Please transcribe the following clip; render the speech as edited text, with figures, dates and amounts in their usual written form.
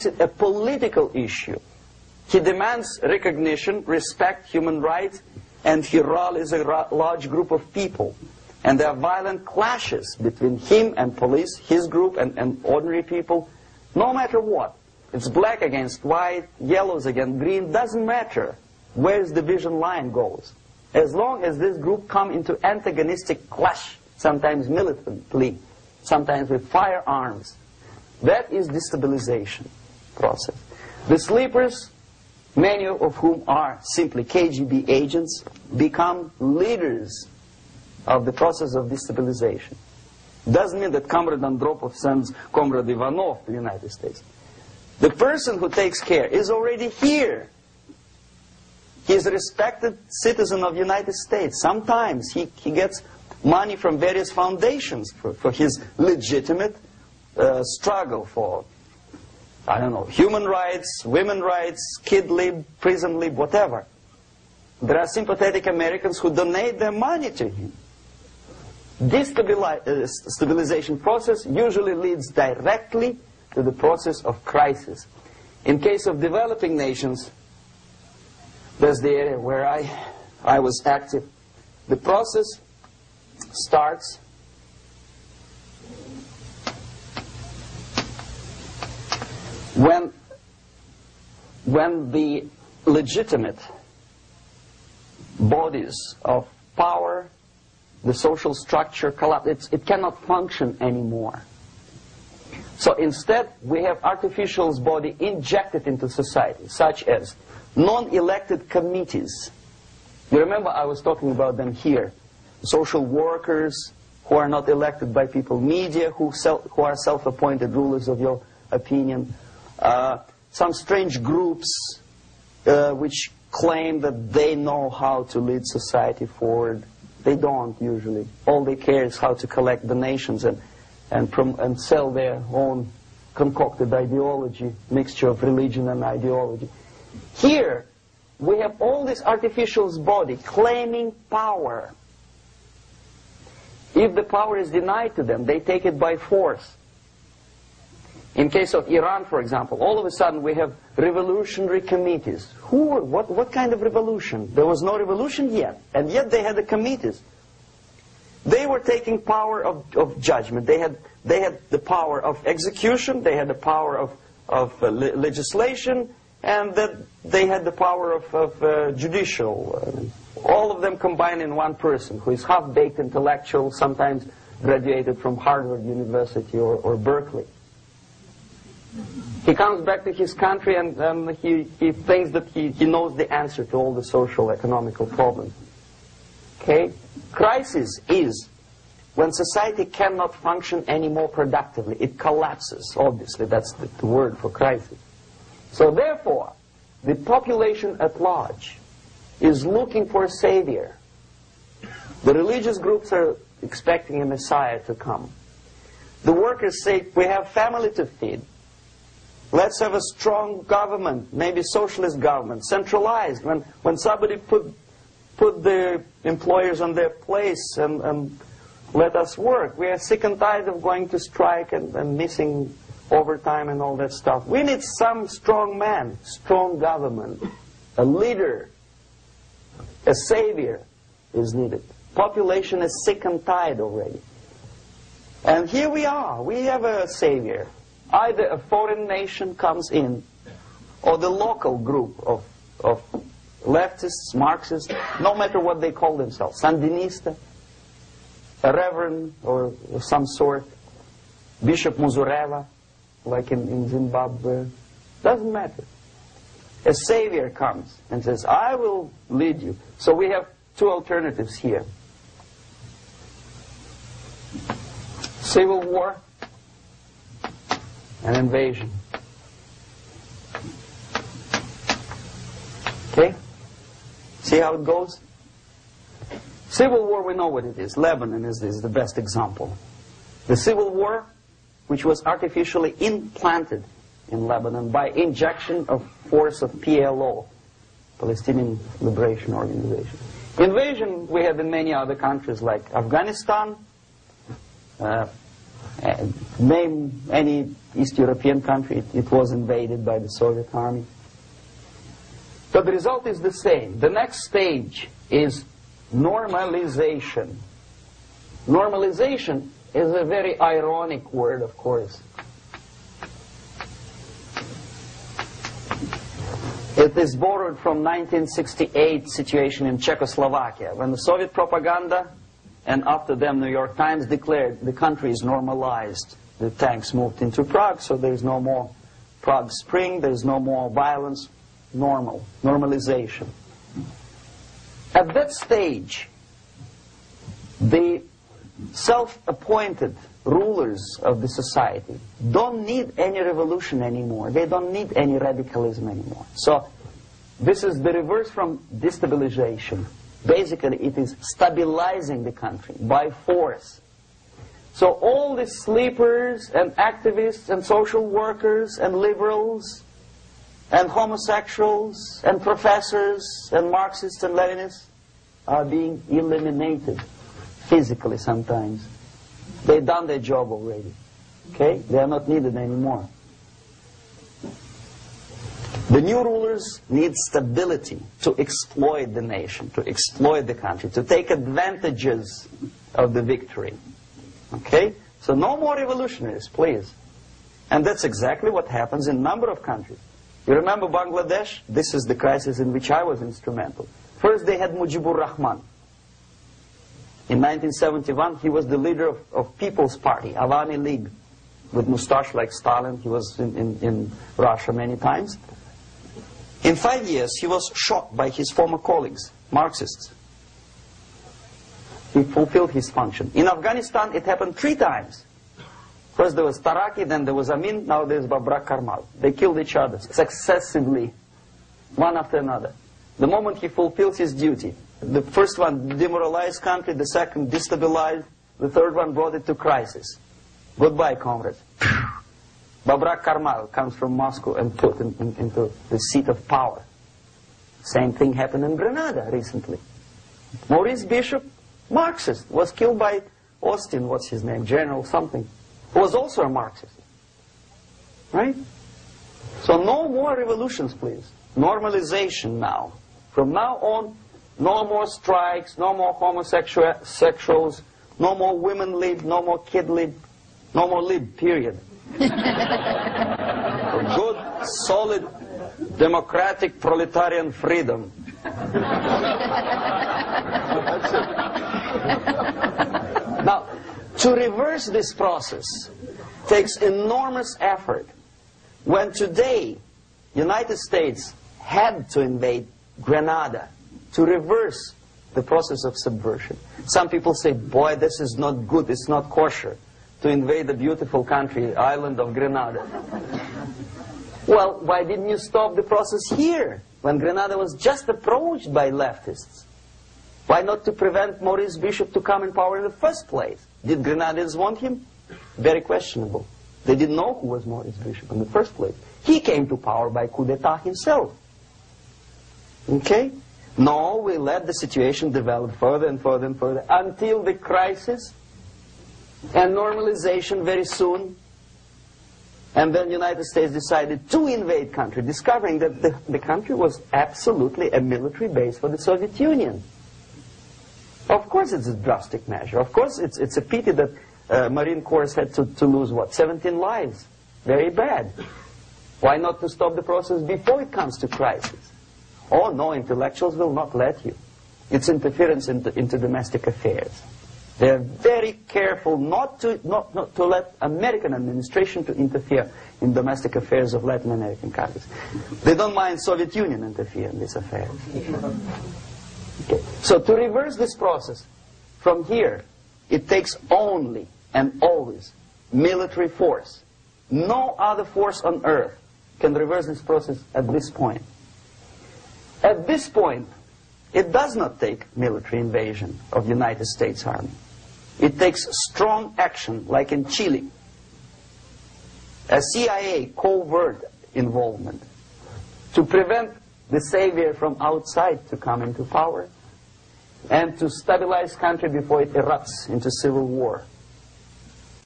makes it a political issue. He demands recognition, respect, human rights, and he rallies a large group of people. And there are violent clashes between him and police, his group and ordinary people, no matter what. It's black against white, yellows against green, doesn't matter where the division line goes. As long as this group come into antagonistic clash, sometimes militantly, sometimes with firearms, that is destabilization process. The sleepers, many of whom are simply KGB agents, become leaders of the process of destabilization. Doesn't mean that Comrade Andropov sends Comrade Ivanov to the United States. The person who takes care is already here. He is a respected citizen of the United States. Sometimes he gets money from various foundations for his legitimate struggle for, I don't know, human rights, women's rights, kid lib, prison lib, whatever. There are sympathetic Americans who donate their money to him. This stabilization process usually leads directly to the process of crisis. In case of developing nations, that's the area where I was active. The process starts when the legitimate bodies of power, the social structure collapse. It cannot function anymore. So instead, we have artificial body injected into society, such as non-elected committees. You remember I was talking about them here. Social workers who are not elected by people, media who are self-appointed rulers of your opinion, some strange groups which claim that they know how to lead society forward. They don't usually. All they care is how to collect donations and sell their own concocted ideology, mixture of religion and ideology. Here, we have all this artificial body claiming power. If the power is denied to them, they take it by force. In case of Iran, for example, all of a sudden we have revolutionary committees. What kind of revolution? There was no revolution yet, and yet they had the committees. They were taking power of judgment. They had the power of execution, they had the power of legislation, and that they had the power of judicial. All of them combined in one person, who is half-baked intellectual, sometimes graduated from Harvard University or Berkeley. He comes back to his country and he thinks that he knows the answer to all the social, economical problems. Okay? Crisis is when society cannot function any more productively. It collapses, obviously. That's the word for crisis. So therefore, the population at large is looking for a savior. The religious groups are expecting a Messiah to come. The workers say, we have family to feed. Let's have a strong government, maybe socialist government, centralized. When somebody put the employers on their place and let us work. We are sick and tired of going to strike and missing overtime and all that stuff. We need some strong man, strong government, a leader, a savior is needed. Population is sick and tired already. And here we are. We have a savior. Either a foreign nation comes in, or the local group of leftists, Marxists, no matter what they call themselves, Sandinista, a reverend or some sort, Bishop Muzureva, like in Zimbabwe, doesn't matter. A savior comes and says, I will lead you. So we have two alternatives here. Civil war and invasion. Okay? See how it goes? Civil war, we know what it is. Lebanon is the best example. The civil war, which was artificially implanted in Lebanon by injection of force of PLO, Palestinian Liberation Organization. Invasion we have in many other countries like Afghanistan, Name any East European country, it was invaded by the Soviet army. But the result is the same. The next stage is normalization. Normalization is a very ironic word, of course. It is borrowed from 1968 situation in Czechoslovakia, when the Soviet propaganda and after them New York Times declared the country is normalized. The tanks moved into Prague, so there is no more Prague Spring, there is no more violence. Normalization. At that stage, the self-appointed rulers of the society don't need any revolution anymore. They don't need any radicalism anymore. So this is the reverse from destabilization. Basically, it is stabilizing the country by force. So all the sleepers and activists and social workers and liberals and homosexuals and professors and Marxists and Leninists are being eliminated physically sometimes. They've done their job already. Okay? They are not needed anymore. The new rulers need stability to exploit the nation, to exploit the country, to take advantages of the victory. Okay? So no more revolutionaries, please. And that's exactly what happens in a number of countries. You remember Bangladesh? This is the crisis in which I was instrumental. First they had Mujibur Rahman. In 1971, he was the leader of People's Party, Awami League, with mustache like Stalin. He was in Russia many times. In 5 years, he was shot by his former colleagues, Marxists. He fulfilled his function. In Afghanistan, it happened 3 times. First there was Taraki, then there was Amin, now there's Babrak Karmal. They killed each other successively, one after another. The moment he fulfills his duty, the first one demoralized country, the second destabilized, the third one brought it to crisis. Goodbye, comrades. Babrak Karmal comes from Moscow and put into the seat of power. Same thing happened in Grenada recently. Maurice Bishop, Marxist, was killed by Austin, what's his name, General something, who was also a Marxist. Right? So no more revolutions, please. Normalization now. From now on, no more strikes, no more homosexuals, no more women lib, no more kid lib, no more lib, period. For good, solid, democratic, proletarian freedom. Now, to reverse this process takes enormous effort. When today, United States had to invade Grenada to reverse the process of subversion. Some people say, boy, this is not good, it's not kosher to invade the beautiful country, island of Grenada. Well, why didn't you stop the process here, when Grenada was just approached by leftists? Why not to prevent Maurice Bishop to come in power in the first place? Did Grenadians want him? Very questionable. They didn't know who was Maurice Bishop in the first place. He came to power by coup d'etat himself. Okay? No, we let the situation develop further and further and further until the crisis and normalization very soon. And then the United States decided to invade country, discovering that the country was absolutely a military base for the Soviet Union. Of course it's a drastic measure. Of course it's a pity that Marine Corps had to lose, what, 17 lives. Very bad. Why not to stop the process before it comes to crisis? Oh no, intellectuals will not let you. It's interference into domestic affairs. They're very careful not to let American administration to interfere in domestic affairs of Latin American countries. They don't mind Soviet Union interfere in these affairs. Okay. So to reverse this process, from here, it takes only and always military force. No other force on earth can reverse this process at this point. At this point, it does not take military invasion of the United States Army. It takes strong action, like in Chile. A CIA covert involvement to prevent the savior from outside to come into power and to stabilize country before it erupts into civil war.